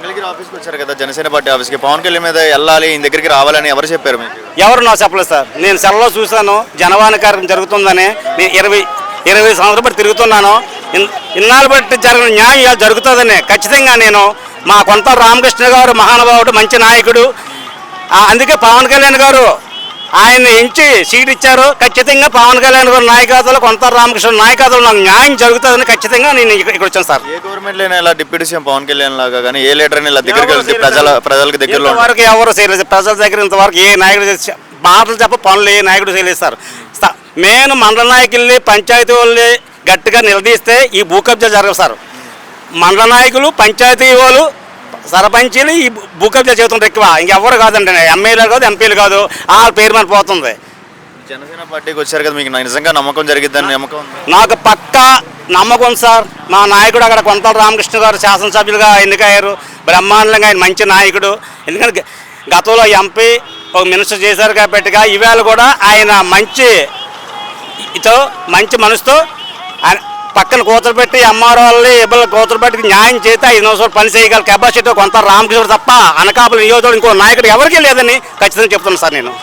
మంగళగిరి ఆఫీస్కి వచ్చారు కదా, జనసేన పార్టీ ఆఫీస్కి. పవన్ కళ్యాణ్ మీద వెళ్ళాలి, ఈయన దగ్గరికి రావాలని ఎవరు చెప్పారు మీకు? ఎవరు నాకు చెప్పలేదు సార్. నేను సెల్లో చూశాను జనవాణి కార్యక్రమం జరుగుతుందని. నేను 20 సంవత్సరాలు బట్టి తిరుగుతున్నాను. ఇన్నాళ్ళు బట్టి జరిగిన న్యాయం ఇలా జరుగుతుందని ఖచ్చితంగా నేను మా కొంత రామకృష్ణ గారు మహానుభావుడు, మంచి నాయకుడు. అందుకే పవన్ కళ్యాణ్ గారు ఆయన్ని ఎంచి సీట్ ఇచ్చారు. ఖచ్చితంగా పవన్ కళ్యాణ్ గారు నాయకత్వంలో, కొంత రామకృష్ణ నాయకత్వంలో నాకు న్యాయం జరుగుతుందని ఖచ్చితంగా నేను ఇక్కడ వచ్చాను సార్. ఏ గవర్నమెంట్ అయినా ఇలా డిప్యూటీ సీఎం పవన్ కళ్యాణ్ లాగా కానీ ఏ లీడర్ ఇలా దగ్గరికి వెళ్తే ప్రజలకు దగ్గరలో వరకు ఎవరు చేయలేదు. ప్రజల దగ్గర ఇంతవరకు ఏ నాయకుడు మాటలు చెప్ప పనులు ఏ నాయకుడు చేయలేదు సార్. మెయిన్ మండల నాయకుల్ని, పంచాయతీ వాళ్ళని గట్టిగా నిలదీస్తే ఈ భూ కబ్జా జరగదు సార్. మండల నాయకులు, పంచాయతీ వాళ్ళు, సర్పంచీలు ఈ భూ కబ్జా చేస్తుంటారు ఎక్కువ. ఇంకెవరు కాదండి, ఎమ్మెల్యేలు కాదు, ఎంపీలు కాదు, వాళ్ళ పేరు మన పోతుంది. జనసేన పార్టీకి వచ్చారు కదా, మీకు నిజంగా నమ్మకం జరిగిద్దని నమ్మకం ఉంది? నాకు పక్కా నమ్మకం సార్. మా నాయకుడు అక్కడ కొంత రామకృష్ణ గారు శాసనసభ్యులుగా ఎన్నికయ్యారు. బ్రహ్మాండంగా ఆయన మంచి నాయకుడు. ఎందుకంటే గతంలో ఎంపీ ఒక మినిస్టర్ చేశారు కాబట్టి ఈవేళ కూడా ఆయన మంచి మనసుతో ఆయన పక్కన కూతురుపెట్టి ఎంఆర్ఓ వాళ్ళని ఇబ్బంది కూతురుపెట్టి న్యాయం చేస్తే 5 నిమిషాలు పని చేయగల కెపాసిటీ కొంత రామకృష్ణ తప్ప అనకాపల్లి నియోజకవర్గం ఇంకో నాయకుడు ఎవరికీ లేదని ఖచ్చితంగా చెప్తున్నాను సార్ నేను.